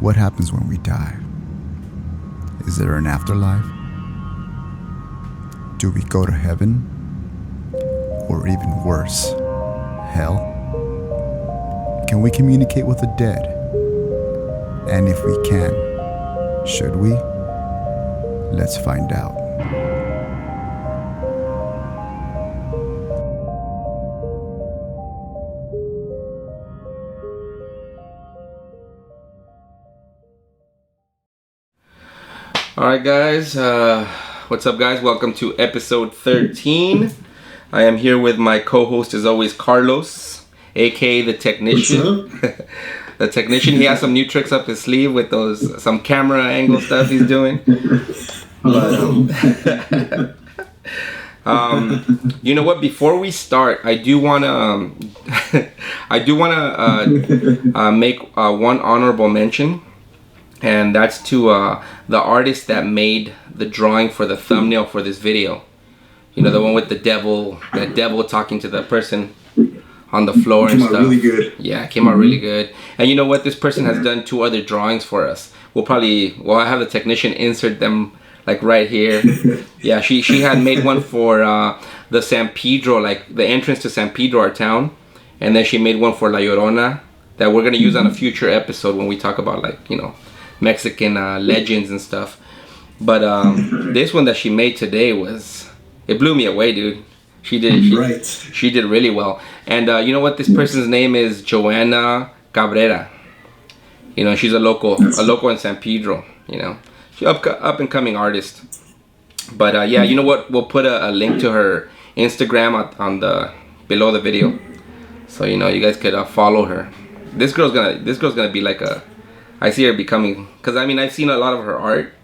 What happens when we die? Is there an afterlife? Do we go to heaven? Or even worse, hell? Can we communicate with the dead? And if we can, should we? Let's find out. Alright guys, what's up guys? Welcome to episode 13. I am here with my co-host as always, Carlos, aka the technician. The technician, he has some new tricks up his sleeve with some camera angle stuff he's doing. But, you know what? Before we start, I do wanna make one honorable mention, and that's to the artist that made the drawing for the thumbnail for this video. You know, the one with the devil talking to the person on the floor and stuff. Came out really good. Yeah, it came out really good. And you know what? This person has done 2 other drawings for us. I have the technician insert them like right here. Yeah, she had made one for the San Pedro, like the entrance to San Pedro, our town. And then she made one for La Llorona that we're going to use on a future episode when we talk about, like, you know, Mexican legends and stuff. But this one that she made today it blew me away, dude. She did really well. And you know what? This person's name is Johanna Cabrera. You know, she's a local in San Pedro. You know, she's up and coming artist. But yeah, you know what? We'll put a link to her Instagram on below the video, so you know you guys could follow her. This girl's gonna be like I see her becoming, because I mean I've seen a lot of her art,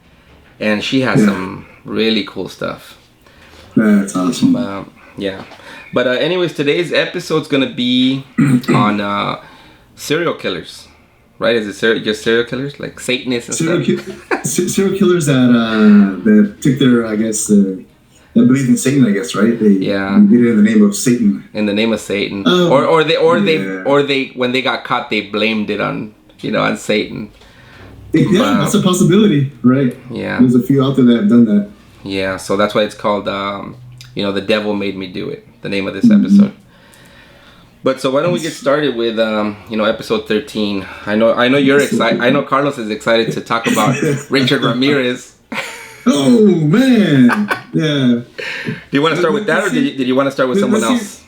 and she has some really cool stuff. That's awesome. Yeah. But anyways, today's episode's gonna be on serial killers, right? Is it just serial killers, like Satanists and stuff? Serial killers that took their, I guess, that believe in Satan, I guess, right? They did it in the name of Satan. In the name of Satan, or they when they got caught, they blamed it on Satan. Yeah, that's a possibility, right? Yeah, there's a few out there that have done that. Yeah, so that's why it's called, The Devil Made Me Do It, the name of this episode. But so why don't we get started with, episode 13. I know you're excited. I know Carlos is excited to talk about Richard Ramirez. Oh, man. Yeah. Do you want to start with that, or did you want to start with someone else?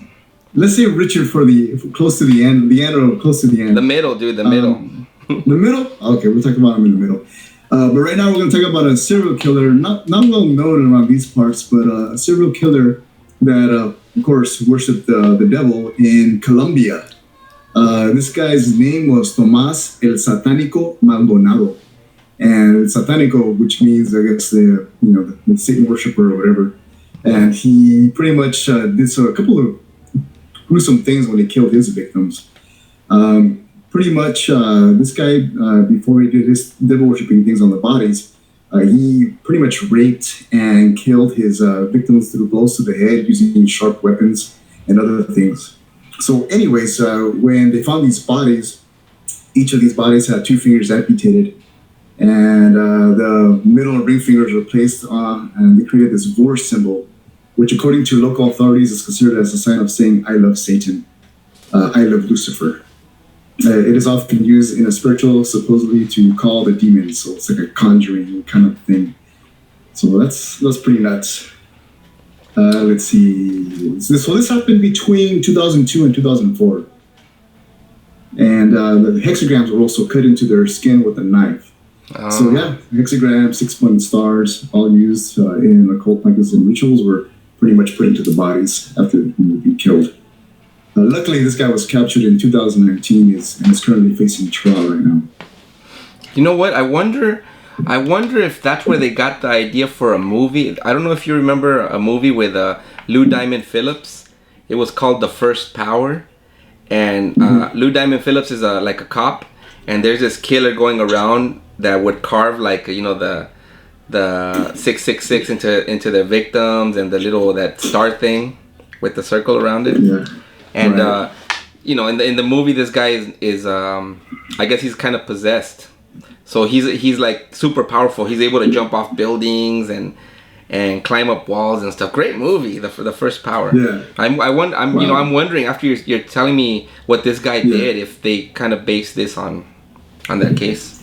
Let's say Richard for close to the end or close to the end. The middle, dude, the middle. The middle? Okay, we'll talk about him in the middle. But right now we're going to talk about a serial killer, not well known around these parts, but a serial killer that, of course, worshipped the devil in Colombia. This guy's name was Tomás el Satánico Maldonado. And Satánico, which means, I guess, the Satan worshiper or whatever. And he pretty much did a couple of gruesome things when he killed his victims. Pretty much, this guy, before he did his devil-worshipping things on the bodies, he pretty much raped and killed his victims through blows to the head using sharp weapons and other things. So anyways, when they found these bodies, each of these bodies had 2 fingers amputated, and the middle and ring fingers were placed on, and they created this vor symbol, which according to local authorities is considered as a sign of saying, I love Satan, I love Lucifer. It is often used in a spiritual, supposedly to call the demons, so it's like a conjuring kind of thing. So that's pretty nuts. Let's see. So this happened between 2002 and 2004. And the hexagrams were also cut into their skin with a knife. So yeah, hexagrams, 6-point stars, all used in occult practices and rituals, were pretty much put into the bodies after being killed. Luckily, this guy was captured in 2019 and is currently facing trial right now. You know what? I wonder if that's where they got the idea for a movie. I don't know if you remember a movie with Lou Diamond Phillips. It was called The First Power. And Lou Diamond Phillips is like a cop. And there's this killer going around that would carve the 666 into their victims, and the little that star thing with the circle around it. Yeah. And right. In the movie, this guy is I guess he's kind of possessed, So he's like super powerful. He's able to jump off buildings and climb up walls and stuff. Great movie, the first Power. Yeah. I'm wondering after you're telling me what this guy did, if they kind of based this on that case.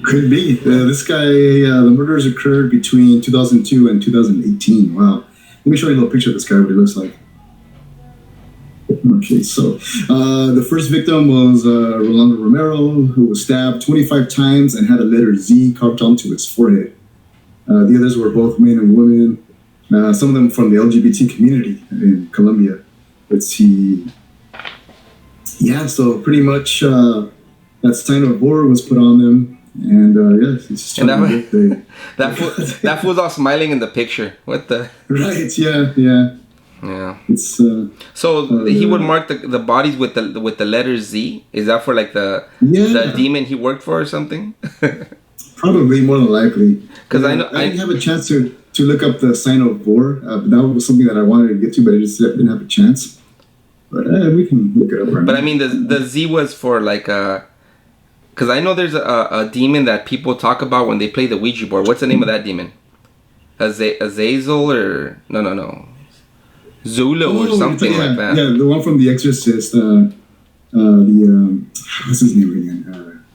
Could be. This guy, the murders occurred between 2002 and 2018. Wow. Let me show you a little picture of this guy, what he looks like. Okay, so the first victim was Rolando Romero, who was stabbed 25 times and had a letter Z carved onto his forehead. The others were both men and women, some of them from the LGBT community in Colombia. Let's see. Yeah, so pretty much that sign of war was put on them. And it's and that fool's all smiling in the picture. What the? Right, yeah. It's so he would mark the bodies with the letter Z. Is that for like the demon he worked for or something? Probably, more than likely. Because I didn't have a chance to look up the sign of war. But that was something that I wanted to get to, but I just didn't have a chance. But we can look it up right now. But I mean, the Z was for like because I know there's a demon that people talk about when they play the Ouija board. What's the name of that demon? Azazel or no. Zulu or something like that. Yeah, the one from The Exorcist. What's his name again?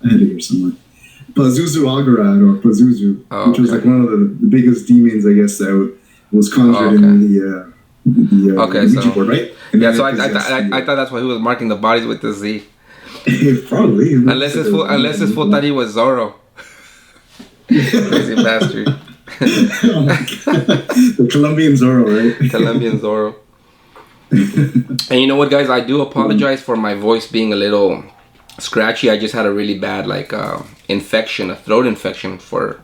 I had it here somewhere. Pazuzu Algarad or Pazuzu, which was like one of the biggest demons, I guess, that was conjured in the Ouija board, right? And yeah, so I thought that's why he was marking the bodies with the Z. Probably. Unless this fool thought he was Zorro. Crazy bastard. Oh my God. The Colombian Zorro, right? Colombian Zorro. And you know what, guys? I do apologize for my voice being a little scratchy. I just had a really bad infection, a throat infection for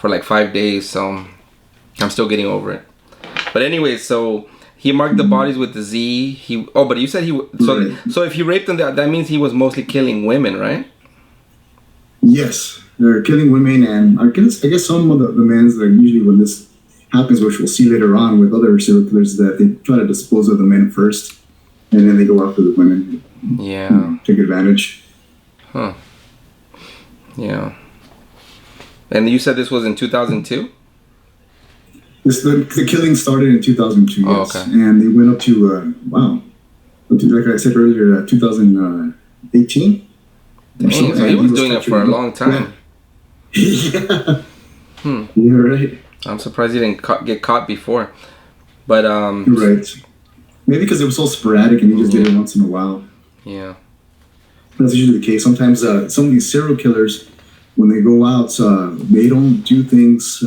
like 5 days. So I'm still getting over it. But anyway, so he marked the bodies with the Z. But you said so if he raped them, that means he was mostly killing women, right? Yes, they're killing women, and I guess some of the men that usually when this happens, which we'll see later on with other serial killers, that they try to dispose of the men first, and then they go after the women. Yeah. Take advantage. Huh. Yeah. And you said this was in 2002? The killing started in 2002, yes. Okay. And they went up to, like I said earlier, 2018. Dang, so he was doing it for a long time. Yeah. You're right. I'm surprised he didn't get caught before. But, right. Maybe because it was so sporadic and he just did it once in a while. Yeah. That's usually the case. Sometimes some of these serial killers, when they go out, they don't do things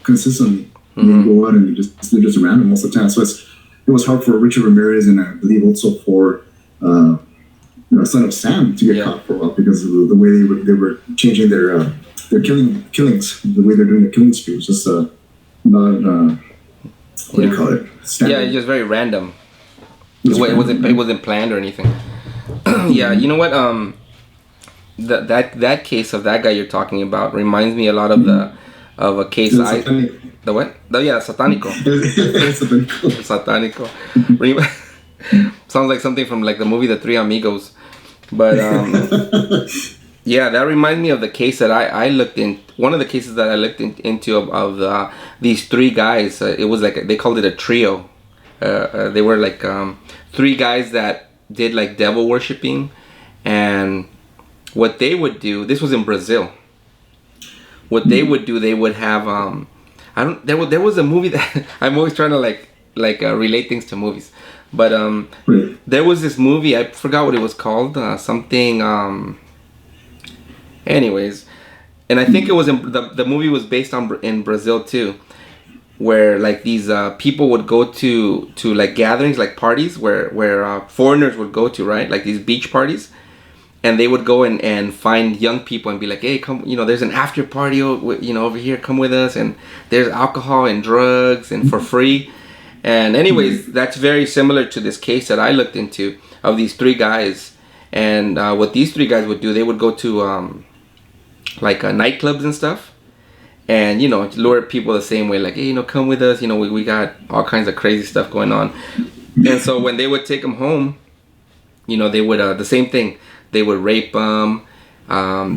consistently. They go out and they're just random most of the time. So it was hard for Richard Ramirez and I believe also for son of Sam to get caught for a while because of the way they were changing their killings, the way they're doing the killing spree was just not what do you call it? Standard. Yeah, it's just very random. It wasn't planned or anything. Yeah, you know what? That case of that guy you're talking about reminds me a lot of a case the what? Satánico. Satánico. Sounds like something from like the movie The Three Amigos. But yeah, that reminds me of the case that I looked in. One of the cases that I looked into of these three guys. It was like they called it a trio. They were like three guys that did like devil worshipping, and what they would do. This was in Brazil. What they would do, they would have there was a movie that I'm always trying to like relate things to movies. But there was this movie, I forgot what it was called, anyways, and I think it was the movie was based in Brazil too, where like these people would go to like gatherings, like parties where foreigners would go to, right, like these beach parties, and they would go and find young people and be like, hey, come, there's an after party, over here, come with us, and there's alcohol and drugs and for free. And anyways, that's very similar to this case that I looked into of these three guys. And what these three guys would do, they would go to like nightclubs and stuff, and lure people the same way, like, hey, come with us, we got all kinds of crazy stuff going on. And so when they would take them home, they would the same thing. They would rape them,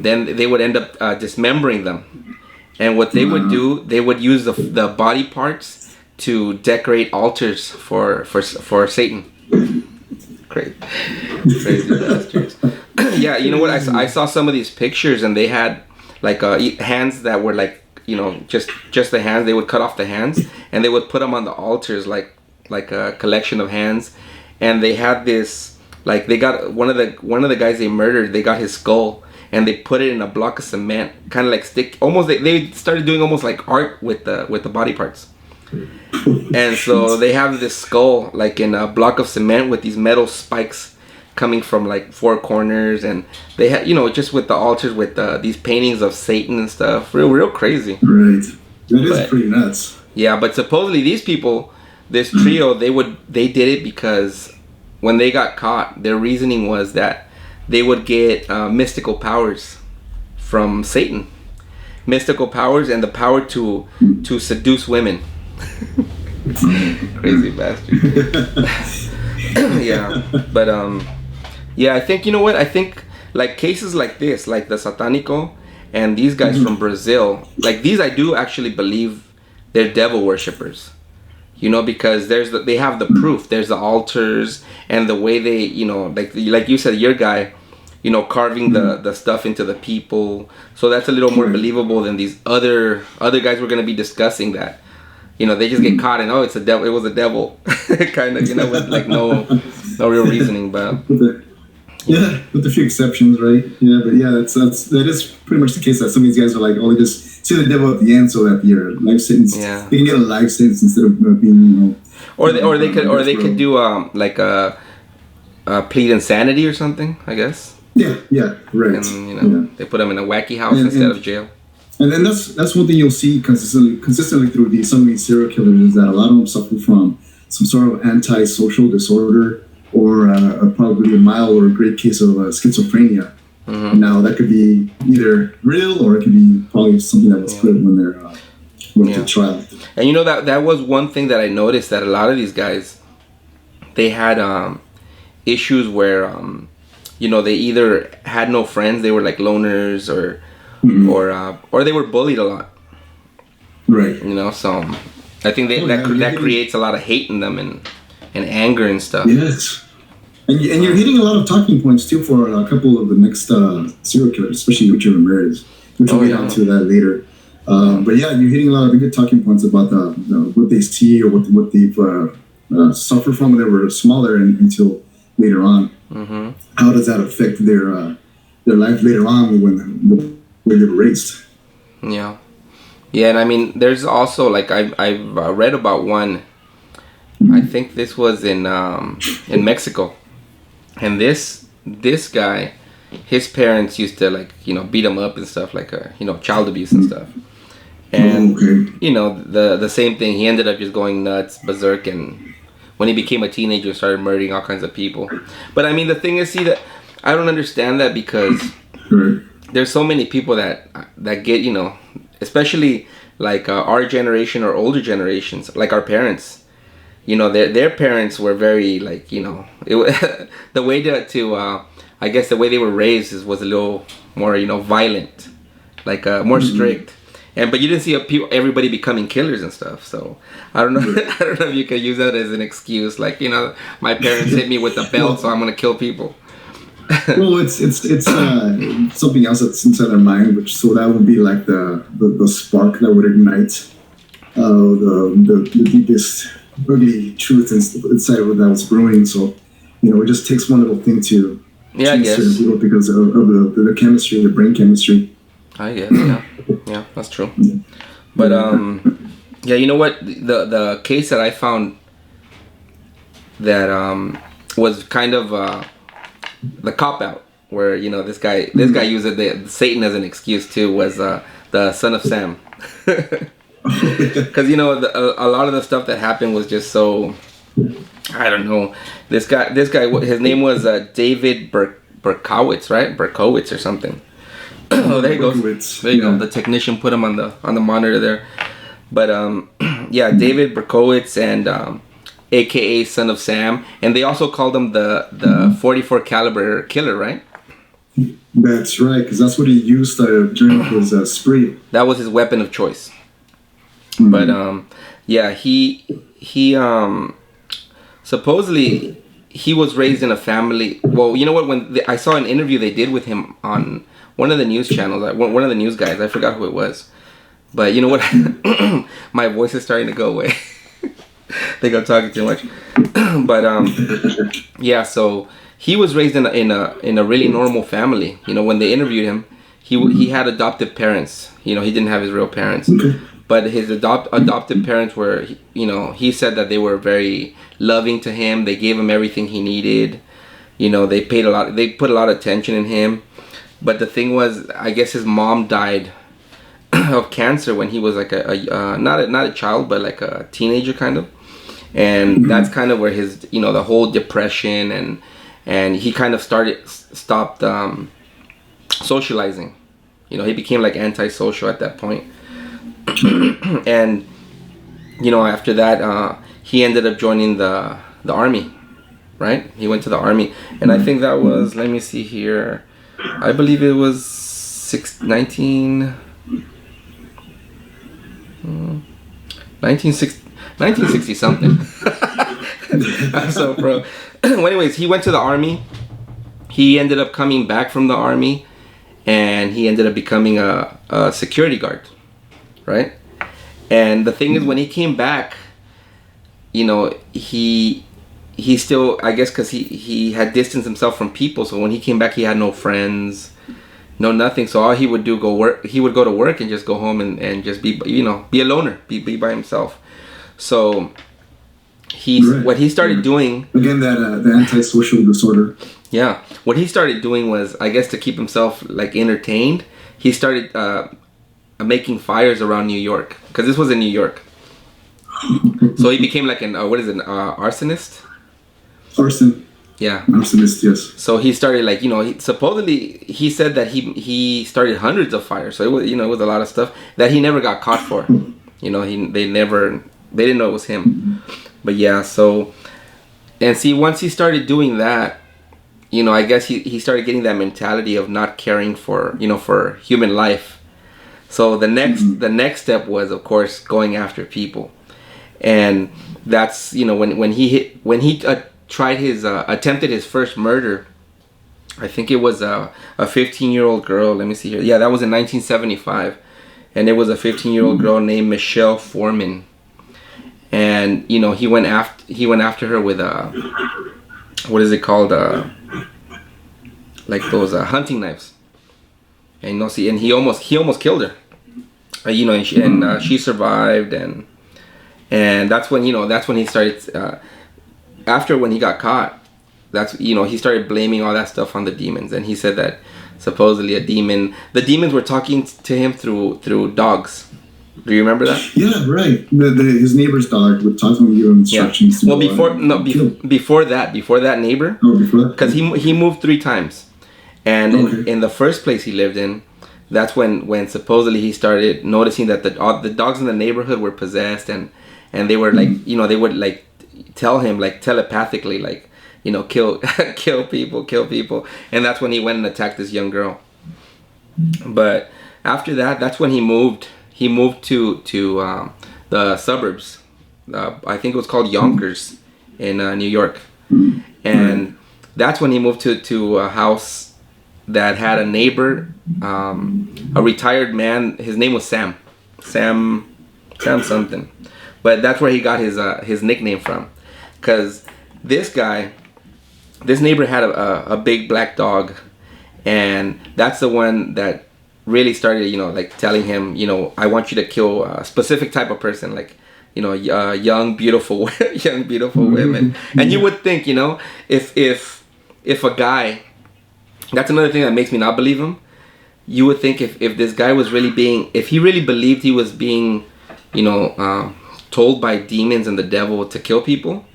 then they would end up dismembering them. And what they would do, they would use the body parts to decorate altars for Satan. Crazy bastards. Yeah, you know what? I saw some of these pictures, and they had like hands that were like, you know, just the hands. They would cut off the hands, and they would put them on the altars like a collection of hands. And they had this, like, they got one of the guys they murdered. They got his skull, and they put it in a block of cement, kind of like stick. Almost they started doing almost like art with the body parts. And so they have this skull like in a block of cement with these metal spikes coming from like four corners, and they had, you know, just with the altars with these paintings of Satan and stuff. Real crazy. Right. That is pretty nuts. Yeah, but supposedly these people, this trio, they did it because when they got caught, their reasoning was that they would get mystical powers from Satan, mystical powers, and the power to seduce women. Crazy bastard. Yeah, but yeah, I think, you know what? I think like cases like this, like the Satanico and these guys from Brazil, like these, I do actually believe they're devil worshippers. You know, because they have the proof. There's the altars and the way they, you know, like you said, your guy, you know, carving the stuff into the people. So that's a little more believable than these other guys we're gonna be discussing that, you know, they just get caught and it's a devil. It was a devil, kind of, you know, with like no real reasoning, but. With a few exceptions, right? Yeah, but yeah, that is pretty much the case. That some of these guys are like, they just see the devil at the end, so that your life sentence, they can get a life sentence instead of being, you know. Or they could do like a plead insanity or something, I guess. Yeah, right. And you know, they put them in a wacky house instead of jail. And then that's one thing you'll see consistently through some of these serial killers is that a lot of them suffer from some sort of antisocial disorder, or probably a mild or a great case of schizophrenia. Now that could be either real, or it could be probably something that was put when they're went to trial. And you know, that was one thing that I noticed, that a lot of these guys, they had issues where you know, they either had no friends, they were like loners, or they were bullied a lot. Right. You know, so I think that creates a lot of hate in them and anger and stuff. Yes. And you're hitting a lot of talking points too for a couple of the next serial killers, especially Richard Ramirez, which we'll get onto that later. But yeah, you're hitting a lot of the good talking points about what they see or what they've suffered from when they were smaller and until later on. How does that affect their life later on when they were raised? Yeah, and I mean, there's also like I've read about one. I think this was in Mexico. And this guy, his parents used to, like, you know, beat him up and stuff, like you know, child abuse and stuff. And you know, the same thing. He ended up just going nuts, berserk, and when he became a teenager, started murdering all kinds of people. But I mean, the thing is, see, that I don't understand that, because there's so many people that get, you know, especially like our generation or older generations, like our parents. You know, their parents were very, like, you know, the way to I guess the way they were raised was a little more, you know, violent, like more strict, but you didn't see everybody becoming killers and stuff. So I don't know, I don't know if you could use that as an excuse, like, you know, my parents hit me with a belt, so I'm gonna kill people. Well, it's something else that's inside their mind, so that would be like the spark that would ignite the deepest ugly truth inside of that was brewing. So, you know, it just takes one little thing to change certain people because of the chemistry, the brain chemistry. I guess, yeah, that's true. But yeah, you know what? The case that I found that was kind of the cop out, where, you know, this guy used Satan as an excuse too, was the son of Sam. Because, you know, a lot of the stuff that happened was just so, I don't know. This guy, his name was David Berkowitz, right? Berkowitz or something. Oh, there he goes. There you go. The technician put him on the monitor there. But yeah, David Berkowitz, and AKA Son of Sam, and they also called him the 44 caliber killer, right? That's right, because that's what he used during his spree. That was his weapon of choice. Mm-hmm. But yeah, he supposedly he was raised in a family. Well, you know what? I saw an interview they did with him on one of the news channels, one of the news guys. I forgot who it was. But you know what? My voice is starting to go away. I think I'm talking too much. But yeah. So he was raised in a really normal family. You know, when they interviewed him, he had adoptive parents. You know, he didn't have his real parents. But his adoptive parents were, you know, he said that they were very loving to him. They gave him everything he needed. You know, they put a lot of attention in him. But the thing was, I guess his mom died of cancer when he was like not a child, but like a teenager kind of. And that's kind of where his, you know, the whole depression and he kind of stopped socializing. You know, he became like antisocial at that point. And you know, after that he ended up joining the army, right? He went to the army, and I think that was, let me see here, I believe it was 1960 something. So bro, well, anyways, he went to the army. He ended up coming back from the army, and he ended up becoming a security guard, right? And the thing is, when he came back, you know, he still, I guess because he had distanced himself from people, so when he came back he had no friends, no nothing. So all he would do he would go to work and just go home and just be, you know, be a loner, be by himself. So what he started doing, again, that the antisocial disorder. Yeah, what he started doing was, I guess, to keep himself like entertained, he started making fires around New York, because this was in New York. So he became like an arsonist. Arson. Yeah. Arsonist, yes. So he started, like, you know, supposedly he said that he started hundreds of fires. So it was, you know, it was a lot of stuff that he never got caught for. You know, they didn't know it was him. But yeah, so, and see, once he started doing that, you know, I guess he started getting that mentality of not caring for, you know, for human life. So the next step was, of course, going after people. And that's, you know, when he attempted his first murder, I think it was a 15-year-old girl. Let me see here. Yeah, that was in 1975. And it was a 15-year-old girl named Michelle Foreman. And, you know, he went after her with what is it called? Like those hunting knives. And, you know, see, and he almost killed her. You know, and she survived, and that's when, you know, that's when he started, after when he got caught, that's, you know, he started blaming all that stuff on the demons. And he said that supposedly the demons were talking to him through dogs. Do you remember that? Yeah, right. His neighbor's dog would talk to him, give him instructions. Yeah. Well, before that neighbor. Oh, before that? Because he moved 3 times. And in the first place he lived in, that's when supposedly he started noticing that the dogs in the neighborhood were possessed, and they were like, you know, they would like tell him like telepathically, like, you know, kill people, and that's when he went and attacked this young girl. But after that, that's when he moved to the suburbs. I think it was called Yonkers in New York, and that's when he moved to a house that had a neighbor, a retired man. His name was Sam something, but that's where he got his nickname from, because this neighbor had a big black dog, and that's the one that really started, you know, like telling him, you know, I want you to kill a specific type of person, like, you know, young beautiful women. And you would think, you know, if a guy, that's another thing that makes me not believe him. You would think if this guy was if he really believed he was being, you know, told by demons and the devil to kill people,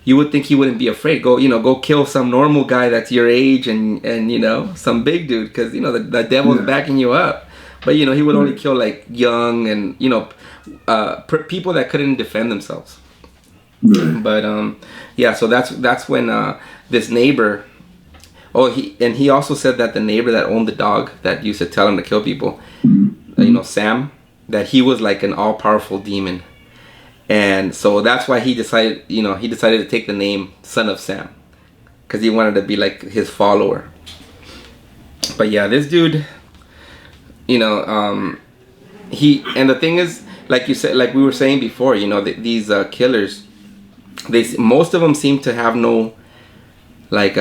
you would think he wouldn't be afraid. Go kill some normal guy that's your age and you know, some big dude, because, you know, the devil's backing you up. But, you know, he would only kill like young and, you know, people that couldn't defend themselves. But yeah, so that's when this neighbor, Oh, he also said that the neighbor that owned the dog that used to tell him to kill people, Sam, that he was like an all-powerful demon. And so that's why he decided to take the name Son of Sam, because he wanted to be like his follower. But yeah, this dude, he, and the thing is, like you said, like we were saying before, these killers, most of them seem to have no, like,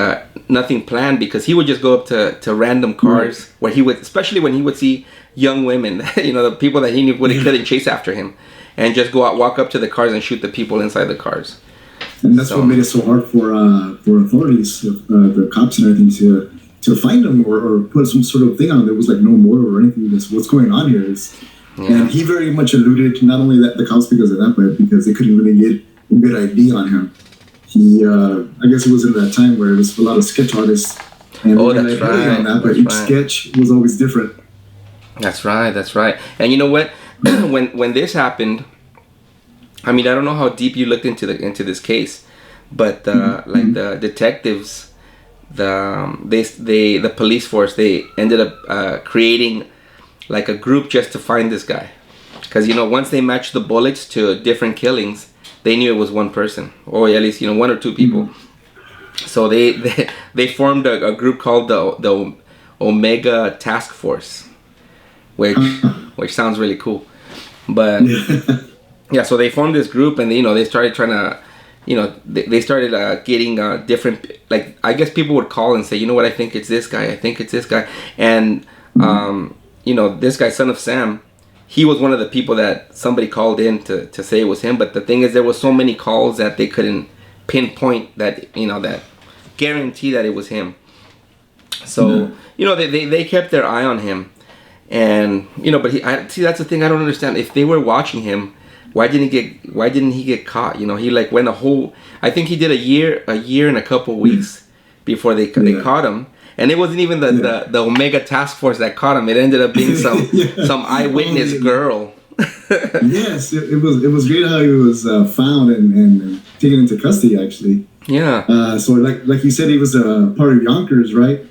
nothing planned, because he would just go up to random cars where he would, especially when he would see young women, the people that he knew would couldn't chase after him, and just go out, walk up to the cars and shoot the people inside the cars. And that's what made it so hard for authorities, the cops and everything, to find him or put some sort of thing on. There was like no motive or anything. Just what's going on here is, and he very much alluded to not only that the cops because of that, but because they couldn't really get a good ID on him. He, I guess it was in that time where there was a lot of sketch artists. And that's right. On that, but each sketch was always different. That's right. And you know what? when this happened, I mean, I don't know how deep you looked into this case, but like the detectives, the police force, they ended up creating like a group just to find this guy, because once they matched the bullets to different killings, they knew it was one person, or at least one or two people. So they formed a group called the Omega Task Force, which sounds really cool. But yeah, so they formed this group, and they started trying to, they started getting different, like, I guess people would call and say, what, I think it's this guy, and this guy, Son of Sam, he was one of the people that somebody called in to say it was him. But the thing is, there was so many calls that they couldn't pinpoint that, that guarantee that it was him. So they kept their eye on him. And but that's the thing I don't understand. If they were watching him, why didn't he get caught? He like went I think he did a year and a couple weeks before they caught him. And it wasn't even the Omega Task Force that caught him. It ended up being some eyewitness girl. Yes, it was great how he was found and taken into custody, actually. Yeah. So like you said, he was part of Yonkers, right?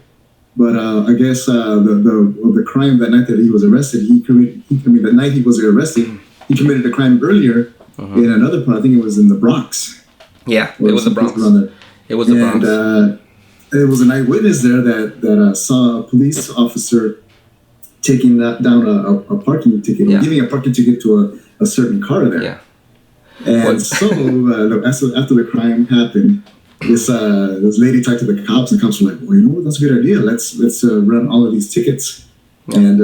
But I guess the crime that night that he was arrested, the night he was arrested, he committed a crime earlier in another part. I think it was in the Bronx. Yeah, it was the Bronx. It was the Bronx. There was an eyewitness there that saw a police officer taking down a parking ticket, giving a parking ticket to a certain car there. Yeah. And so after the crime happened, this lady talked to the cops, and the cops were like, well, that's a good idea. Let's run all of these tickets and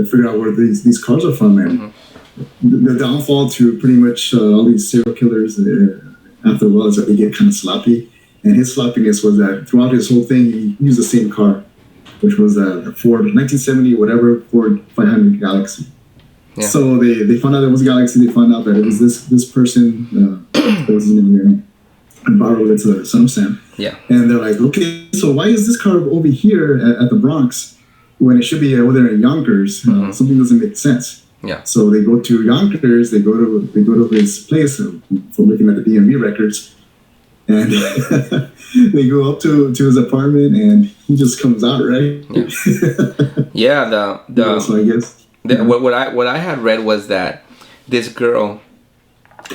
figure out where these cars are from. And the downfall to pretty much all these serial killers after a while is that they get kind of sloppy. And his sloppiness was that throughout his whole thing, he used the same car, which was a Ford 1970 Ford 500 Galaxy. Yeah. So they found out it was a Galaxy. They found out that it was this person that was his name here, and borrowed it to Son of Sam. Yeah. And they're like, okay, so why is this car over here at the Bronx when it should be over there in Yonkers? Something doesn't make sense. Yeah. So they go to Yonkers. They go to his place for looking at the DMV records. And they go up to his apartment, and he just comes out, right? Yeah. So I guess what I had read was that this girl,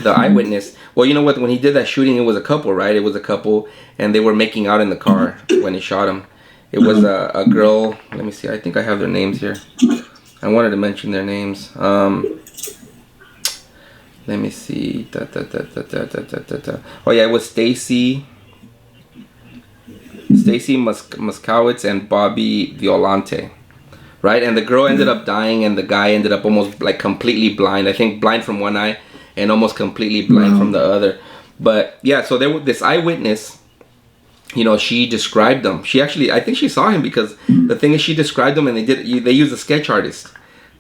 the eyewitness. Well, you know what? When he did that shooting, it was a couple, right? It was a couple, and they were making out in the car when he shot him. It was a girl. Let me see. I think I have their names here. I wanted to mention their names. Let me see. Oh yeah, it was Stacy Moskowitz and Bobby Violante, right? And the girl ended up dying, and the guy ended up almost like completely blind. I think blind from one eye and almost completely blind from the other. But yeah, so there was this eyewitness. She described them. She actually, I think she saw him, because the thing is, she described him, and they used a sketch artist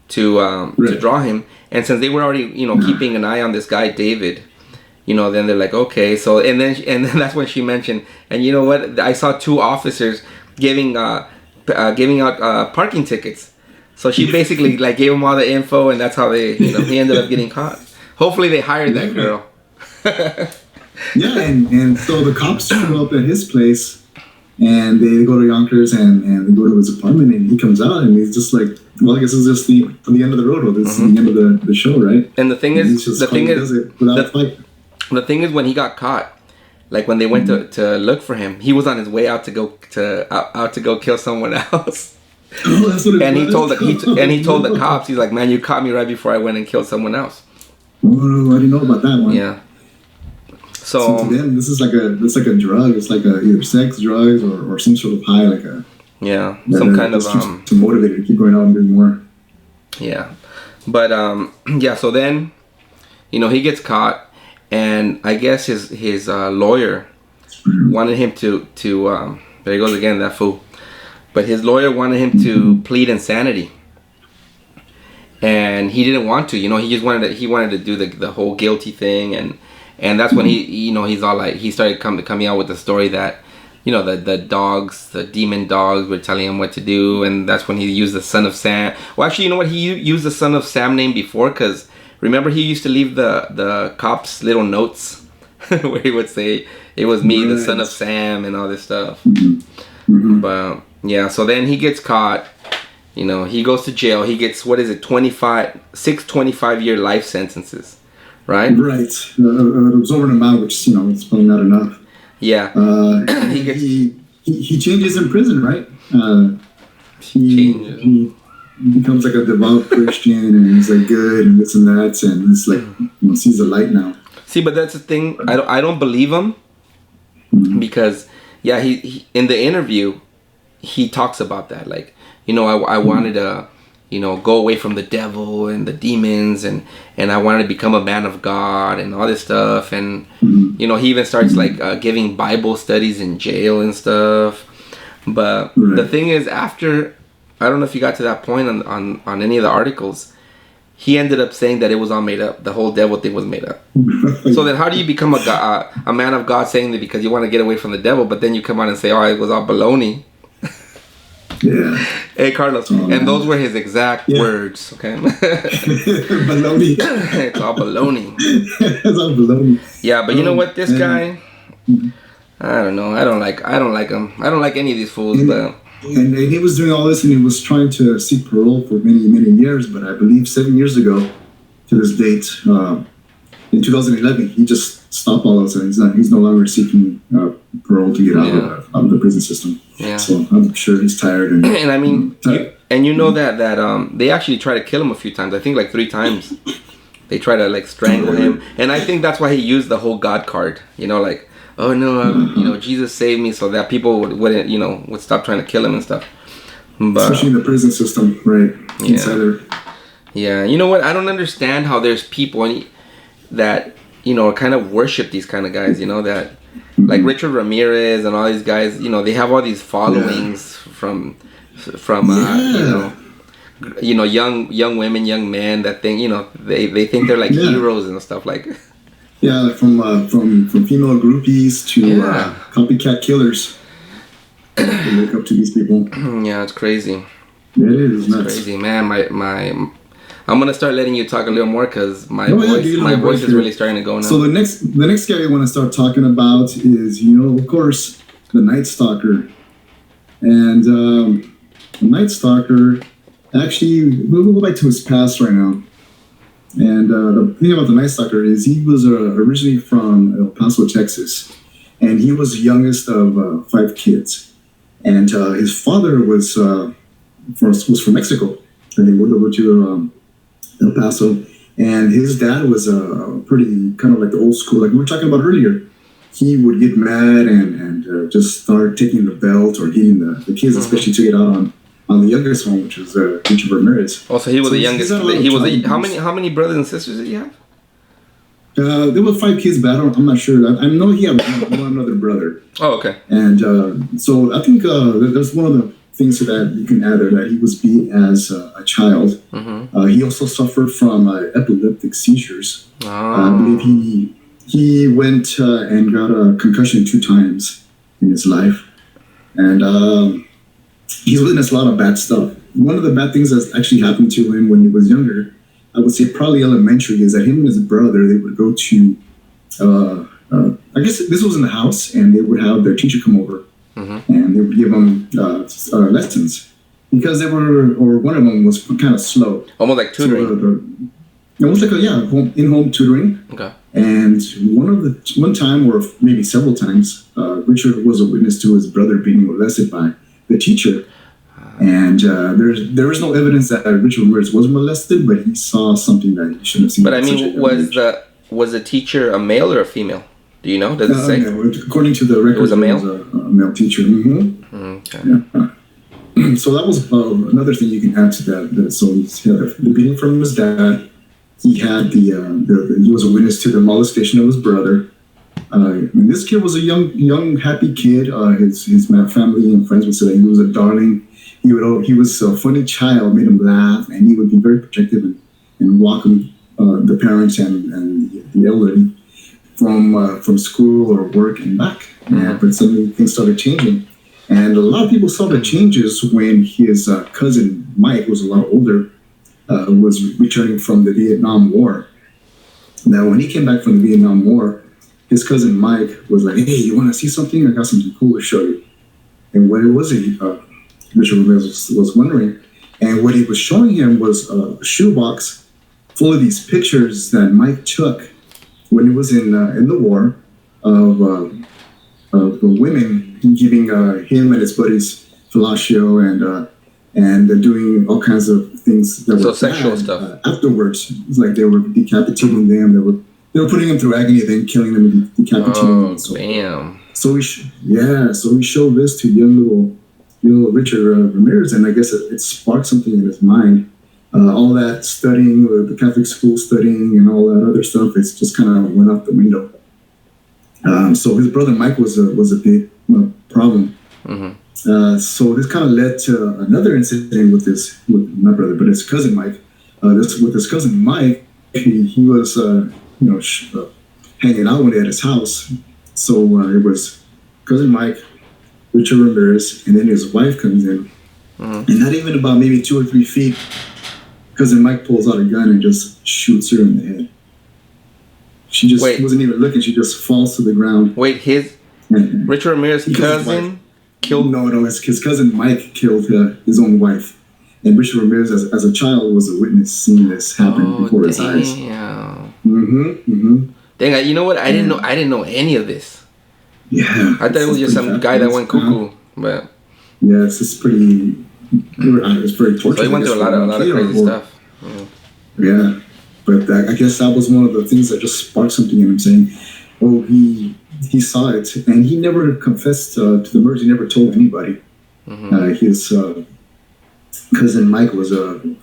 to draw him. And since they were already, keeping an eye on this guy, David, then they're like, okay. So, and then that's when she mentioned, and you know what? I saw two officers giving out parking tickets. So she basically like gave him all the info, and that's how they, he ended up getting caught. Hopefully they hired that girl. Yeah, and so the cops show up at his place, And they go to Yonkers and they go to his apartment, and he comes out and he's just like, well, I guess it's just the end of the road, or this is the end of the show, right? And the thing And is, the thing is when he got caught, like when they went to look for him, he was on his way out to go kill someone else. Oh, that's what it And he was? told he told the cops, he's like, man, you caught me right before I went and killed someone else. Oh, I didn't know about that one. Yeah. So to them, this is like a drug. It's like either sex, drugs, or some sort of high, like a some kind of to motivate you to keep going out and doing more. Yeah, but so then, he gets caught, and I guess his lawyer wanted him to there he goes again, that fool. But his lawyer wanted him to plead insanity, and he didn't want to. He just wanted to do the whole guilty thing, and that's when he's all like, he started coming out with the story that the demon dogs were telling him what to do, and that's when he used the son of Sam. Well, actually, you know what, he used the son of Sam name before, because remember he used to leave the cops little notes where he would say it was me, the son of Sam, and all this stuff. But yeah, so then he gets caught. He goes to jail. He gets, 25-year life sentences, right? Right. Absorbent amount, which it's probably not enough. Yeah. He changes in prison, right? He becomes like a devout Christian, and he's like good and this and that, and he's like sees the light now. See, but that's the thing. I don't believe him because he in the interview he talks about that, like, I wanted to go away from the devil and the demons, and I wanted to become a man of God and all this stuff, and he even starts like giving Bible studies in jail and stuff. But the thing is, after, I don't know if you got to that point on any of the articles, he ended up saying that it was all made up. The whole devil thing was made up. So then how do you become a man of God, saying that because you want to get away from the devil, but then you come out and say, oh, it was all baloney? Yeah. Hey, Carlos. And those were his exact words, okay? Baloney. It's all baloney. It's all baloney. Yeah, but you know what? This guy, I don't know. I don't like him. I don't like any of these fools, but... And he was doing all this, and he was trying to seek parole for many, many years, but I believe 7 years ago to this date, in 2011, he just stopped all of it. He's no longer seeking parole to get out of the prison system. Yeah. So I'm sure he's tired. And I mean, that they actually tried to kill him a few times. I think like 3 times. They try to like strangle him, and I think that's why he used the whole God card. Like, oh no, Jesus saved me, so that people wouldn't would stop trying to kill him and stuff. But, especially in the prison system, right? Yeah. Yeah. You know what? I don't understand how there's people that kind of worship these kind of guys. That like Richard Ramirez and all these guys. They have all these followings from young women, young men that think they think they're like heroes and stuff like. Yeah, like from female groupies to copycat killers. They look up to these people. Yeah, it's crazy. It is. It's crazy, man. I'm gonna start letting you talk a little more because my voice is really starting to go now. So the next guy I want to start talking about is of course the Night Stalker, and the Night Stalker, actually we'll go back to his past right now. And the thing about the Night Stalker is he was originally from El Paso, Texas, and he was the youngest of 5 kids. And his father was from Mexico, and they moved over to El Paso. And his dad was pretty kind of like the old school, like we were talking about earlier. He would get mad and just start taking the belt or hitting the kids, especially to get out on the youngest one, which was Richard Ramirez. Oh, so he was the youngest. How many brothers and sisters did he have? There were 5 kids, but I'm not sure. I know he had one other brother. Oh, okay. And so I think there's one of the things that you can add there, that he was beat as a child. Mm-hmm. He also suffered from epileptic seizures. Oh. I believe he went and got a concussion 2 times in his life. And he's witnessed a lot of bad stuff. One of the bad things that's actually happened to him when he was younger, I would say probably elementary, is that him and his brother, they would go to, I guess this was in the house, and they would have their teacher come over and they would give them lessons because they were, or one of them was kind of slow. Almost like tutoring. Almost like in-home tutoring. Okay. And one time or maybe several times, Richard was a witness to his brother being molested by the teacher. And there is no evidence that Richard Ramirez was molested, but he saw something that he shouldn't have seen. But I mean, was the teacher a male or a female? Do you know? Does it say? No. According to the record, it was a male. It was a male teacher. Okay. Yeah. So that was another thing you can add to that. So he had the beating from his dad. He had he was a witness to the molestation of his brother. And this kid was a young, happy kid. His family and friends would say that he was a darling. He was a funny child, made him laugh, and he would be very protective and welcome the parents and the elderly from school or work and back. But suddenly things started changing. And a lot of people saw the changes when his cousin Mike, who was a lot older, was returning from the Vietnam War. Now, when he came back from the Vietnam War, his cousin Mike was like, "Hey, you want to see something? I got something cool to show you." And what it was, Richard Ramirez was wondering. And what he was showing him was a shoebox full of these pictures that Mike took when he was in the war of women giving him and his buddies fellatio and doing all kinds of things that were sexual bad, stuff. Afterwards. It's like they were decapitating them. They were putting them through agony, then killing them and decapitating them. Oh, damn. So we showed this to young little Richard Ramirez, and I guess it sparked something in his mind. All that studying, the Catholic school studying, and all that other stuff, it's just kind of went out the window. So his brother Mike was a big problem. So this kind of led to another incident with my brother, but his cousin Mike. With his cousin Mike, he was hanging out one day at his house. So it was cousin Mike, Richard Ramirez, and then his wife comes in, and not even about maybe 2 or 3 feet, cousin Mike pulls out a gun and just shoots her in the head. She just wasn't even looking. She just falls to the ground. Wait, Richard Ramirez's cousin killed? No, his cousin Mike killed his own wife. And Richard Ramirez, as a child, was a witness seeing this happen before his eyes. Dang, you know what? I didn't know any of this. Yeah. I thought it was just some guy that went cuckoo. But yeah, it's just pretty. It's very torturous. So he went through a lot of crazy stuff. Yeah. But I guess that was one of the things that just sparked something in him, saying, "Oh, he saw it, and he never confessed to the murders. He never told anybody." His cousin Mike was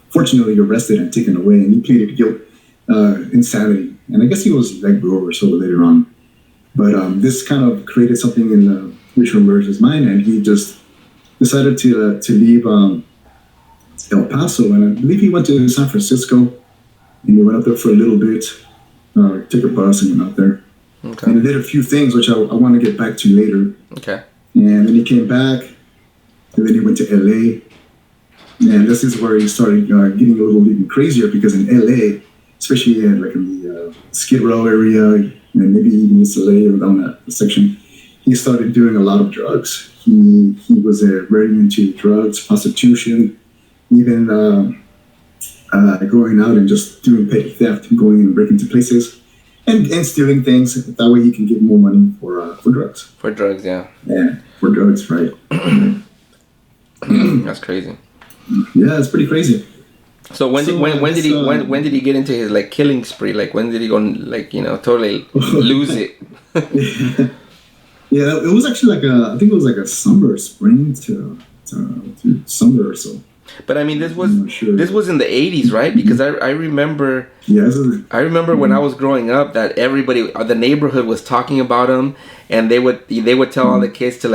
fortunately arrested and taken away, and he pleaded guilt, insanity, and I guess he was let go or so later on. But this kind of created something in Richard Ramirez's mind, and he just decided to leave El Paso, and I believe he went to San Francisco. And he went up there for a little bit, took a bus and went out there. Okay. And he did a few things, which I want to get back to later. Okay. And then he came back, and then he went to LA. And this is where he started getting a little even crazier, because in LA, especially in the Skid Row area, and maybe even East LA or down that section, he started doing a lot of drugs. He was very into drugs, prostitution, even going out and just doing petty theft, going and breaking into places, and stealing things. That way he can get more money for drugs. For drugs, yeah. Yeah, for drugs, right. That's crazy. Yeah, it's pretty crazy. So when did he get into his killing spree? When did he go totally lose it? Yeah, it was actually I think it was a spring to summer or so. But I mean, this was in the 80s, right? Because I remember. Yeah. I remember when I was growing up that everybody, the neighborhood, was talking about him, and they would tell all the kids to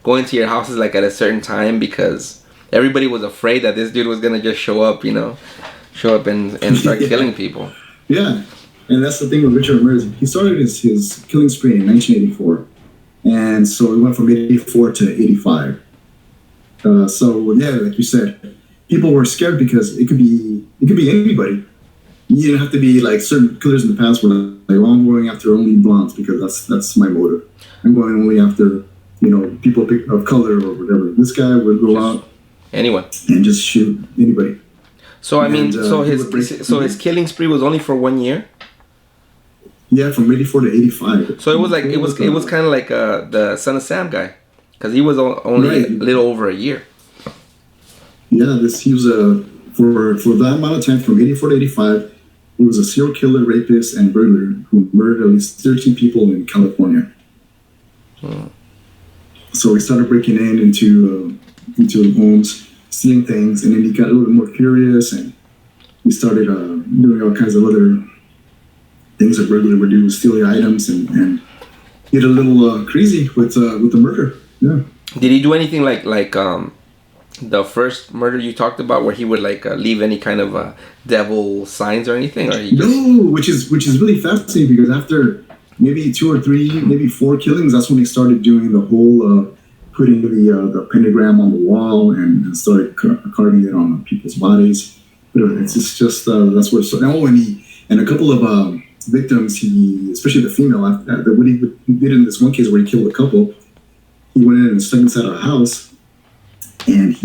go into your houses at a certain time, because everybody was afraid that this dude was gonna just show up and start killing people. Yeah, and that's the thing with Richard Ramirez. He started his killing spree in 1984, and so it went from 84 to 85. So yeah, like you said, people were scared because it could be anybody. You didn't have to be certain killers in the past were I'm going after only blondes because that's my motive. I'm going only after people of color or whatever. This guy would go out anyone and just shoot anybody. So his killing spree was only for 1 year. Yeah, from 84 to 85. So it was kind of like the Son of Sam guy, because he was only a little over a year. Yeah, he was for that amount of time, from 84 to 85, he was a serial killer, rapist, and burglar who murdered at least 13 people in California. So he started breaking into homes, stealing things, and then he got a little bit more curious, and he started doing all kinds of other things a burglar would do, stealing items, and get a little crazy with the murder. Yeah. Did he do anything like the first murder you talked about, where he would leave any kind of devil signs or anything? Or No, which is really fascinating, because after maybe 2 or 3, maybe 4 killings, that's when he started doing the whole putting the pentagram on the wall and started carving it on people's bodies. But it's just that's where it started. Oh, and a couple of victims, especially the female, after what he did in this one case where he killed a couple, he went in and stuck inside a house, and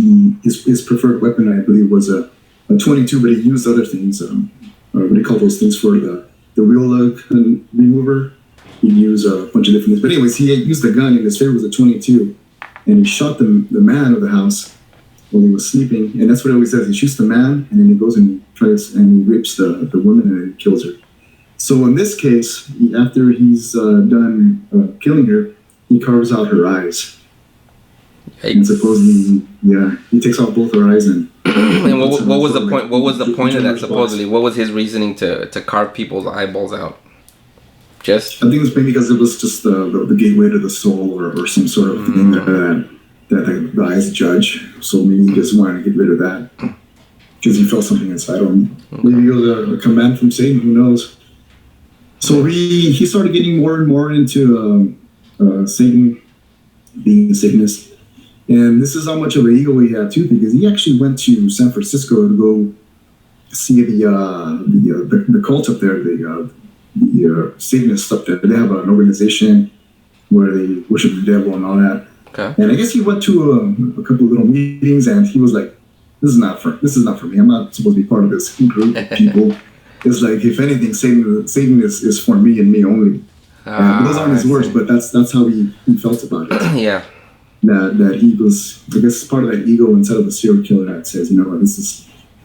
his preferred weapon, I believe, was a 22, but he used other things. What do you call those things for the wheel remover? He used a bunch of different things. But anyways, he used a gun, and his favorite was a 22, and he shot the man of the house while he was sleeping. And that's what he always says. He shoots the man, and then he goes and tries and he rapes the woman and then kills her. So in this case, after he's done killing her, he carves out her eyes. And supposedly, he takes out both her eyes and. And what was the point? What was the point of that? Supposedly, what was his reasoning to carve people's eyeballs out? I think it was maybe because it was just the gateway to the soul, or some sort of thing that the eyes judge. So maybe he just wanted to get rid of that because he felt something inside him. Okay. Maybe it was a command from Satan. Who knows? So he started getting more and more into Satan, being a Satanist. And this is how much of an ego he had too, because he actually went to San Francisco to go see the cult up there, the Satanists up there. They have an organization where they worship the devil and all that. Okay. And I guess he went to a couple of little meetings, and he was like, "This is not for me. I'm not supposed to be part of this group of people." It's like, if anything, Satan is for me and me only. Those aren't his words, but that's how he felt about it. Yeah. That he was, I guess, part of that ego inside of a serial killer that says, you know what, this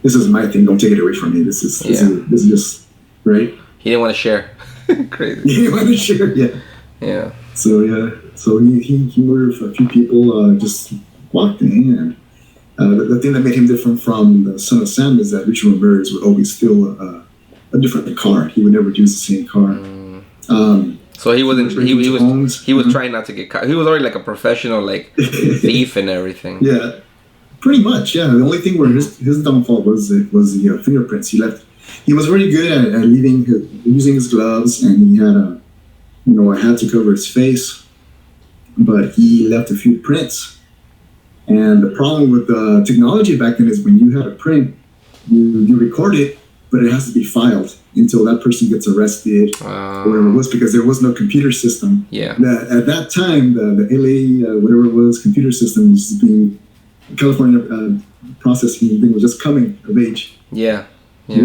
is my thing. Don't take it away from me. This is just right. He didn't want to share. Crazy. He didn't want to share. Yeah. Yeah. So he murdered a few people. Just walked in. The thing that made him different from the Son of Sam is that Richard Ramirez would always steal a different car. He would never use the same car. So he wasn't. He was trying not to get caught. He was already like a professional, thief and everything. Yeah, pretty much. Yeah. The only thing where his downfall was the fingerprints he left. He was really good at using his gloves, and he had a hat to cover his face, but he left a few prints. And the problem with the technology back then is when you had a print, you record it, but it has to be filed until that person gets arrested or whatever it was, because there was no computer system. Yeah. At that time, the LA, whatever it was, computer system was being, California processing thing was just coming of age. Yeah. It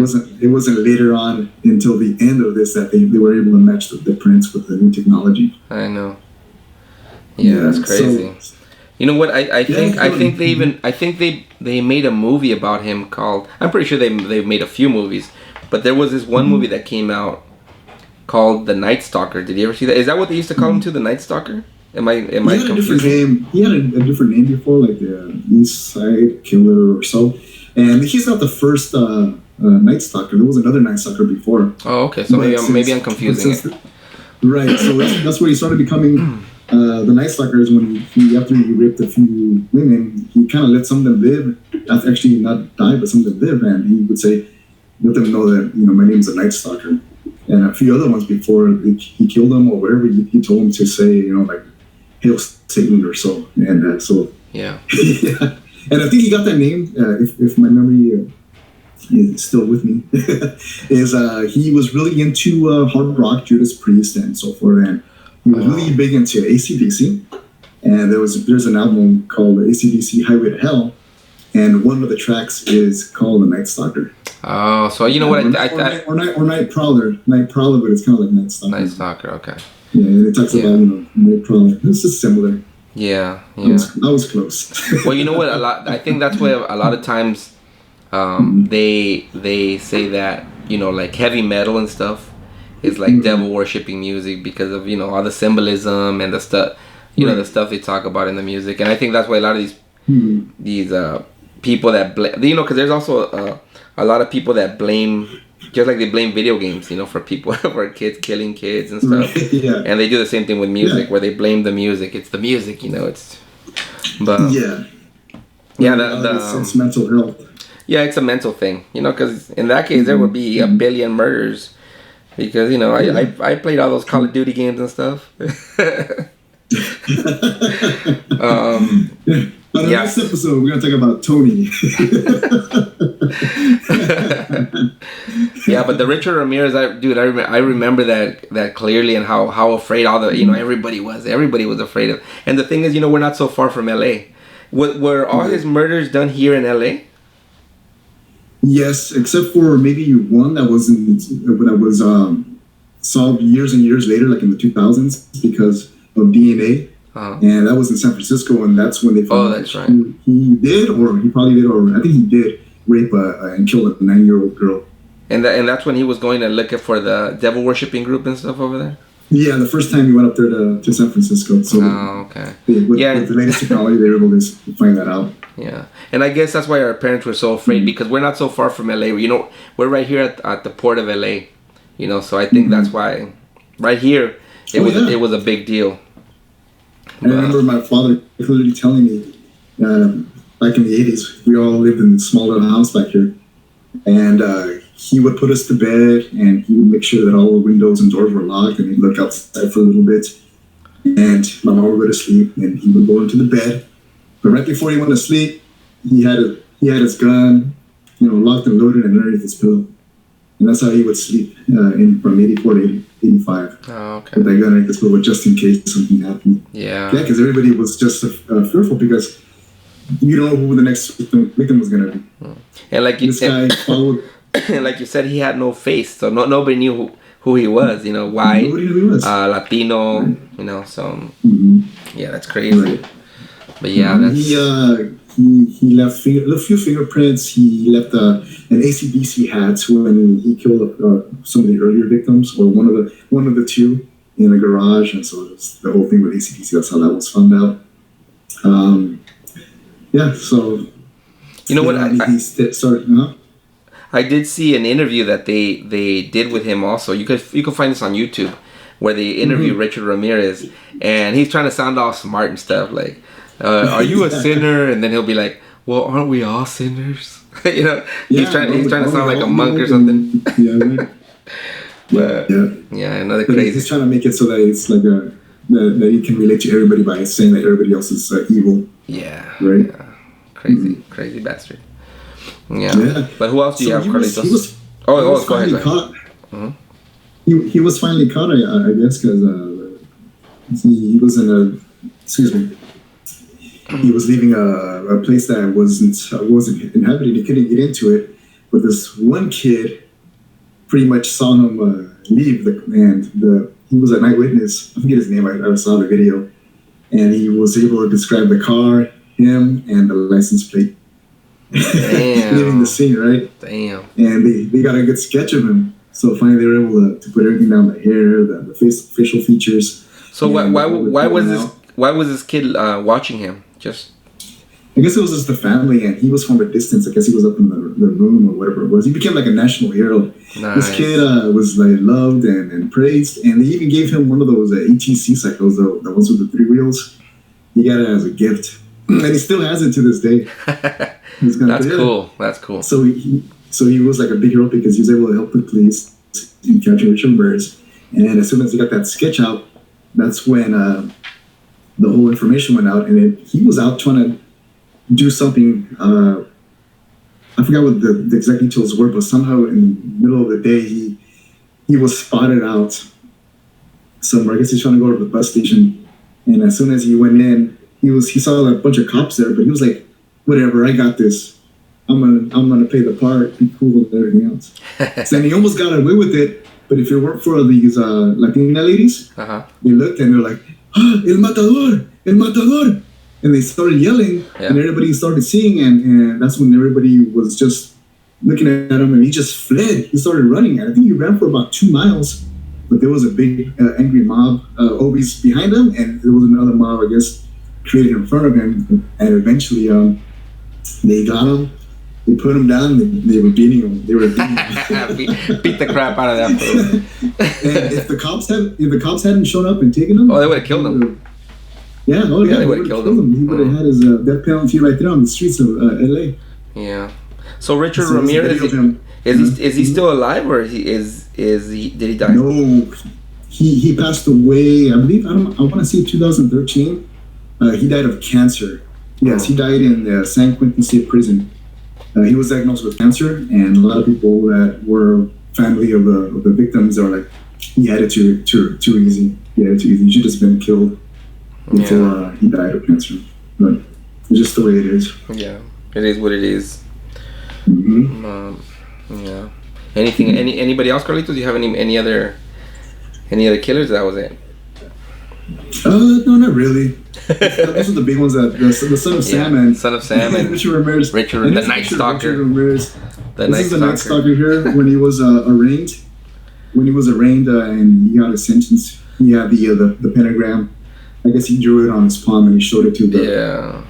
wasn't later on until the end of this that they were able to match the prints with the new technology. I know. Yeah, that's crazy. So, you know what? I think they made a movie about him called. I'm pretty sure they've made a few movies, but there was this one movie that came out called The Night Stalker. Did you ever see that? Is that what they used to call him too? The Night Stalker? Am I confusing? He had a different name before, like the East Side Killer or so. And he's not the first Night Stalker. There was another Night Stalker before. Oh, okay. So maybe I'm confusing it. Right. So that's where he started becoming the Night Stalker. Is when after he raped a few women, he kind of let some of them live. Actually, not die, but some of them live, and he would say, let them know that my name's a Night Stalker. And a few other ones before he killed them or whatever, he told them to say, like, "Hail Satan" or so. And so yeah. Yeah. And I think he got that name, if my memory is still with me, is he was really into hard rock, Judas Priest, and so forth. And he was really big into AC/DC. And there's an album called AC/DC Highway to Hell, and one of the tracks is called The Night Stalker. Oh, so you know what? Or Night Prowler. Night Prowler, but it's kind of like Night Stalker. Night Stalker, okay. Yeah, and it talks about, Night Prowler. It's just similar. Yeah. I was close. Well, you know what? I think that's why a lot of times they say that, like heavy metal and stuff is like devil worshipping music because of, all the symbolism and the stuff, the stuff they talk about in the music. And I think that's why a lot of these people that blame, because there's also a lot of people that blame, just like they blame video games, for people, for kids killing kids and stuff. Yeah. And they do the same thing with music, where they blame the music. It's the music, but it's mental health. Yeah, it's a mental thing, because in that case there would be a billion murders, because I played all those Call of Duty games and stuff. On the next episode, we're gonna talk about Tony. Yeah, but the Richard Ramirez, I remember that clearly, and how afraid all the everybody was afraid of. And the thing is, we're not so far from LA. Were all his murders done here in LA? Yes, except for maybe one that was solved years and years later, like in the 2000s, because of DNA. And that was in San Francisco, and that's when they found that's right. He probably did, or I think he did rape and kill a 9-year-old girl. And that's when he was going to look for the devil worshipping group and stuff over there? Yeah, the first time he went up there to San Francisco. So okay. With the latest technology, they were able to find that out. Yeah, and I guess that's why our parents were so afraid, because we're not so far from LA. We're right here at the port of LA. So I think that's why right here it was a big deal. I remember my father clearly telling me back in the 80s, we all lived in a small little house back here, and he would put us to bed, and he would make sure that all the windows and doors were locked, and he'd look outside for a little bit, and my mom would go to sleep, and he would go into the bed. But right before he went to sleep, he had his gun, locked and loaded underneath his pillow, and that's how he would sleep from 84 to 85. Oh, okay. With that gun underneath his pillow, just in case something happened. Yeah. Yeah, because everybody was just fearful, because you don't know who the next victim was gonna be. And like you said, like you said, he had no face, so nobody knew who he was. Why? Nobody knew who he was. Latino. Right. So yeah, that's crazy. Right. But yeah, that's... He left a few fingerprints. He left an AC/DC hat when he killed some of the earlier victims, or one of the two, in a garage. And so it's the whole thing with AC/DC. That's how that was found out. So you know what? I I did see an interview that they did with him also. You can find this on YouTube, where they interview Richard Ramirez, and he's trying to sound all smart and stuff, like, are you a sinner? And then he'll be like, well, aren't we all sinners? He's trying to sound like a monk or something. But another crazy. He's trying to make it so that it's like that he can relate to everybody by saying that everybody else is evil. Yeah. Right. Yeah. Crazy bastard. Yeah. But who else do you have, Carlitos? Go ahead. Mm-hmm. He was finally caught, I guess, because he was in he was leaving a place that wasn't inhabited. He couldn't get into it, but this one kid pretty much saw him leave, he was an eyewitness. I forget his name. I saw the video, and he was able to describe the car, him, and the license plate. Damn. Leaving the scene, right? Damn. And they got a good sketch of him. So finally they were able to put everything down, the hair, the facial features. So why was this kid watching him? I guess it was just the family, and he was from a distance. I guess he was up in the room or whatever it was. He became like a national hero. Nice. This kid was like loved and praised, and they even gave him one of those ETC cycles, the ones with the 3 wheels. He got it as a gift, and he still has it to this day. That's cool. That's cool. So he was like a big hero because he was able to help the police in capturing Richard Ramirez. And as soon as he got that sketch out, that's when the whole information went out, and he was out trying to do something. I forgot what the exact details were, but somehow in the middle of the day, he was spotted out somewhere. I guess he's trying to go to the bus station, and as soon as he went in, he saw a bunch of cops there, but he was like, whatever, I got this. I'm gonna play the part, be cool and everything else. So then he almost got away with it. But if it weren't for these Latina ladies, they looked and they're like, El Matador, El Matador. And they started yelling, and everybody started seeing, and that's when everybody was just looking at him, and he just fled. He started running. I think he ran for about 2 miles, but there was a big angry mob always behind him, and there was another mob, I guess, created in front of him, and eventually they got him. They put him down. They were beating him. They were beating him. beat the crap out of that fool. And if the cops hadn't shown up and taken him, they would have killed him. Yeah, they would have killed him. He would have had his death penalty right there on the streets of LA. Yeah. So Richard Ramirez, is he still alive, or is he did he die? No, he passed away. I believe I want to say 2013. He died of cancer. Yes, he died in the San Quentin State Prison. He was diagnosed with cancer, and a lot of people that were family of the victims are like, he had it too easy. He had it too easy. He should have just been killed before he died of cancer. But it's just the way it is. Yeah, it is what it is. Mm-hmm. Yeah. Anybody else, Carlitos? Do you have any other killers? That was it. No, not really. Those are the big ones. The Son of Sam and Richard Ramirez. The Night Stalker. This is the Night Stalker here. When he was arraigned, and he got a sentence, he had the pentagram. I guess he drew it on his palm and he showed it to the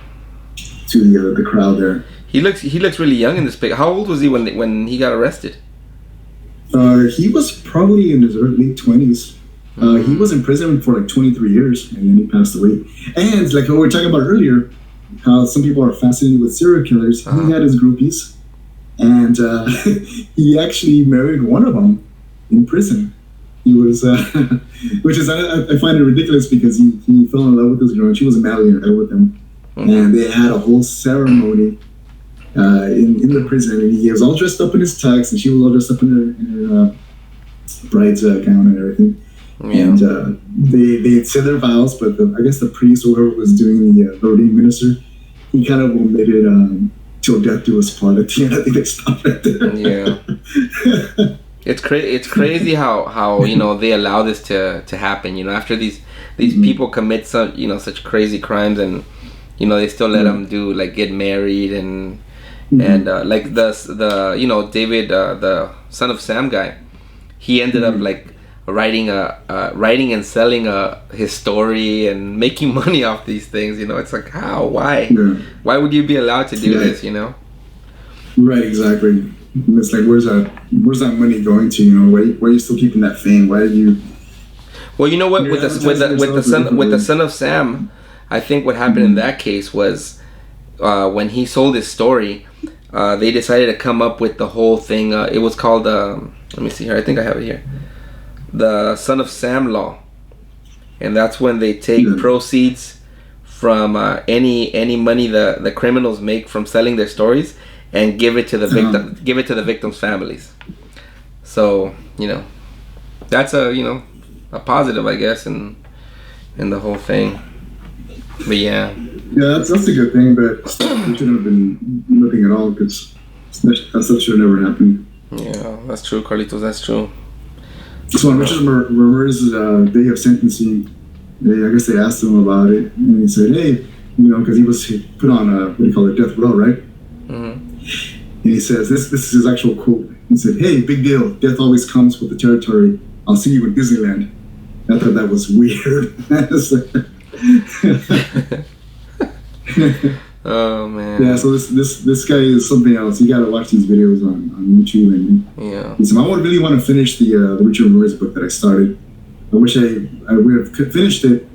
crowd there. He looks really young in this pic. How old was he when he got arrested? He was probably in his late 20s. He was in prison for like 23 years, and then he passed away. And like what we were talking about earlier, how some people are fascinated with serial killers. He had his groupies, and he actually married one of them in prison. He was, which is I find it ridiculous because he fell in love with this girl, and she was madly in love with him, and they had a whole ceremony in the prison, and he was all dressed up in his tux, and she was all dressed up in her bride's gown and everything. And they said their vows, but I guess the priest or whoever was doing the ordained minister, he kind of omitted till death do us part at the end. I think they stopped right there. Yeah, it's crazy how they allow this to happen. After these people commit such crazy crimes, and they still let them do like get married and like the David the Son of Sam guy, he ended up like writing and selling his story and making money off these things. It's like, how, why would you be allowed to do this? Right, exactly. It's like, where's that money going to? Why are you still keeping that fame? Why are you? Well, you know what, with the Son of Sam, I think what happened in that case was when he sold his story, they decided to come up with the whole thing. It was called let me see here, I think I have it here, the Son of Sam law, and that's when they take proceeds from any money the criminals make from selling their stories and give it to the victims' families. So that's a positive, I guess, in the whole thing. But yeah, that's a good thing, but we shouldn't have been looking at all, because that stuff should have never happened. Yeah, that's true, Carlitos. That's true. So on Richard Ramirez's day of sentencing, I guess they asked him about it, and he said, "Hey, because he was put on what do you call it, death row, right?" And he says, "This is his actual quote." He said, "Hey, big deal. Death always comes with the territory. I'll see you in Disneyland." I thought that was weird. Oh man. Yeah, so this guy is something else. You gotta watch these videos on YouTube, and he said, I really want to finish the Richard Ramirez book that I started. I wish I would have finished it.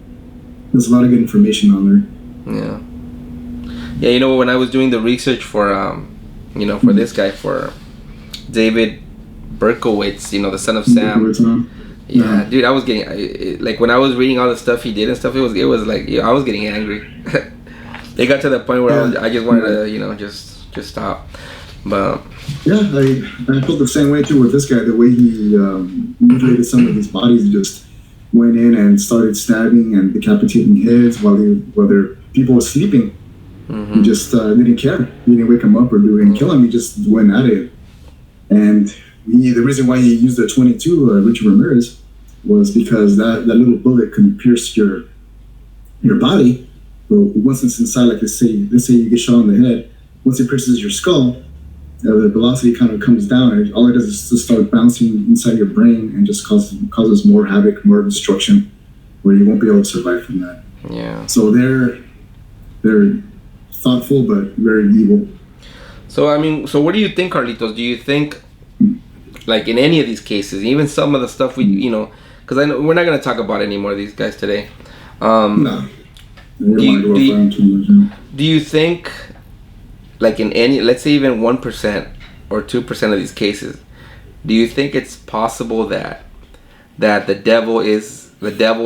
There's a lot of good information on there. Yeah, when I was doing the research for for this guy, for David Berkowitz, the Son of Sam. Yeah, dude, I was getting like when I was reading all the stuff he did and stuff. It was like I was getting angry. It got to the point where I just wanted to just stop. But I felt the same way too with this guy. The way he mutilated some of his bodies, he just went in and started stabbing and decapitating heads while they're people were sleeping. Mm-hmm. He just didn't care. He didn't wake him up or kill him. He just went at it. And the reason why he used the 22, Richard Ramirez, was because that little bullet can pierce your body. But once it's inside, like let's say you get shot on the head, once it pierces your skull, the velocity kind of comes down, and all it does is just start bouncing inside your brain and just causes more havoc, more destruction, where you won't be able to survive from that. Yeah. So they're thoughtful but very evil. So what do you think, Carlitos? Do you think, like in any of these cases, even some of the stuff because I know we're not going to talk about any more of these guys today. No. Do you think, like in any, let's say even 1% or 2% of these cases, do you think it's possible that the devil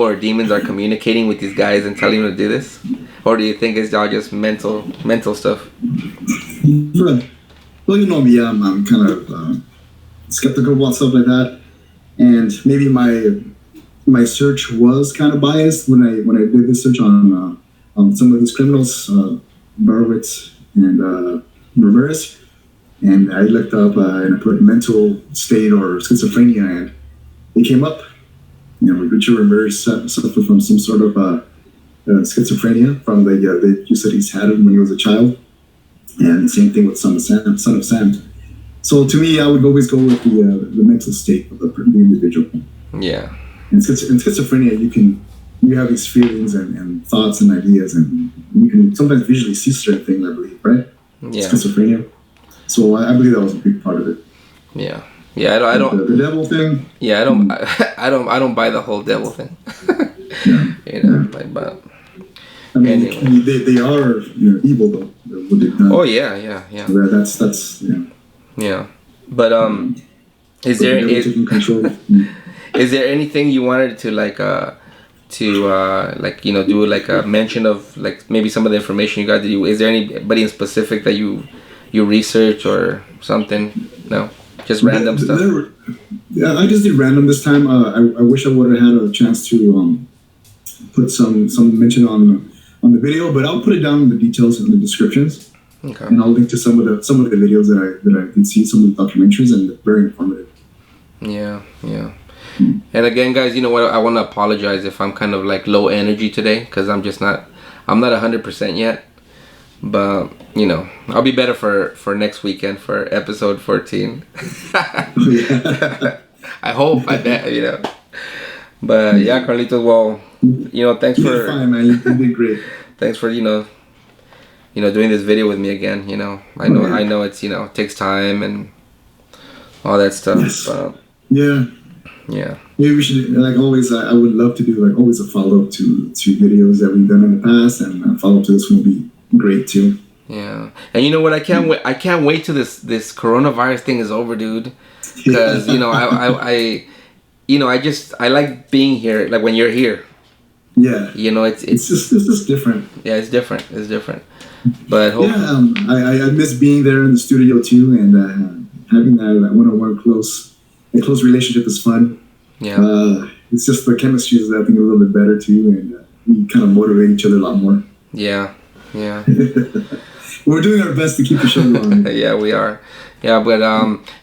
or demons are communicating with these guys and telling them to do this, or do you think it's all just mental stuff? Well, you know me, I'm kind of skeptical about stuff like that, and maybe my search was kind of biased when I did this search on some of these criminals, Barowitz and Ramirez, and I looked up and I put mental state or schizophrenia, and it came up. Richard Ramirez suffered from some sort of schizophrenia from you said he's had it when he was a child, and the same thing with Son of Sam. So to me, I would always go with the mental state of the individual. Yeah. In schizophrenia, you have these feelings and thoughts and ideas, and you can sometimes visually see certain things, I believe, right? Yeah. Schizophrenia. So I believe that was a big part of it. Yeah. Yeah, I don't. The devil thing. Yeah, I don't buy the whole devil thing. Yeah. But. I mean, anyway. they are evil though. What they've done. Oh yeah. Yeah, that's yeah. Yeah, but is there anything you wanted to do like a mention of like maybe some of the information you got? Is there anybody in specific that you research or something? No, just random stuff. Yeah, I just did random this time. I wish I would have had a chance to put some mention on the video, but I'll put it down in the details in the descriptions. Okay. And I'll link to some of the videos that I did see, some of the documentaries, and they're very informative. Yeah. And again, guys, you know what? I want to apologize if I'm kind of like low energy today, because I'm not 100% yet. But I'll be better for next weekend for episode 14. I hope. I bet. But yeah, Carlitos. Well, thanks for. You're fine, man. You did great. Thanks for doing this video with me again. I know it's takes time and all that stuff. Yes. But, yeah. Maybe we should, like always. I would love to do like always a follow up to videos that we've done in the past, and a follow up to this one would be great too. Yeah, and you know what? I can't wait. I can't wait till this coronavirus thing is over, dude. Because I like being here. Like when you're here. Yeah. It's just different. Yeah, it's different. It's different. But I miss being there in the studio too, and having that one-on-one close relationship is fun. Yeah. It's just the chemistry is I think a little bit better too, and we kind of motivate each other a lot more. Yeah. We're doing our best to keep the show going. Yeah, we are. Yeah, but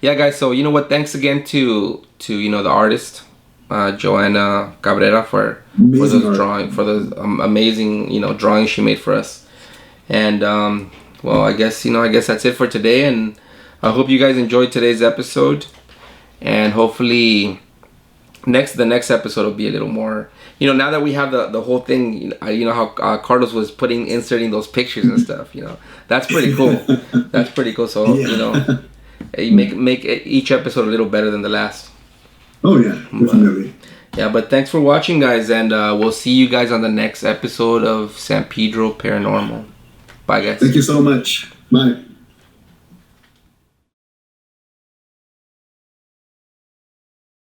yeah, guys. So you know what? Thanks again to the artist. Johanna Cabrera for those amazing drawings she made for us, and well, I guess that's it for today, and I hope you guys enjoyed today's episode, and hopefully the next episode will be a little more now that we have the whole thing, how Carlos was inserting those pictures and stuff, that's pretty cool. So make each episode a little better than the last. Oh yeah, definitely. But thanks for watching, guys, and we'll see you guys on the next episode of San Pedro Paranormal. Bye, guys. Thank you so much. Bye.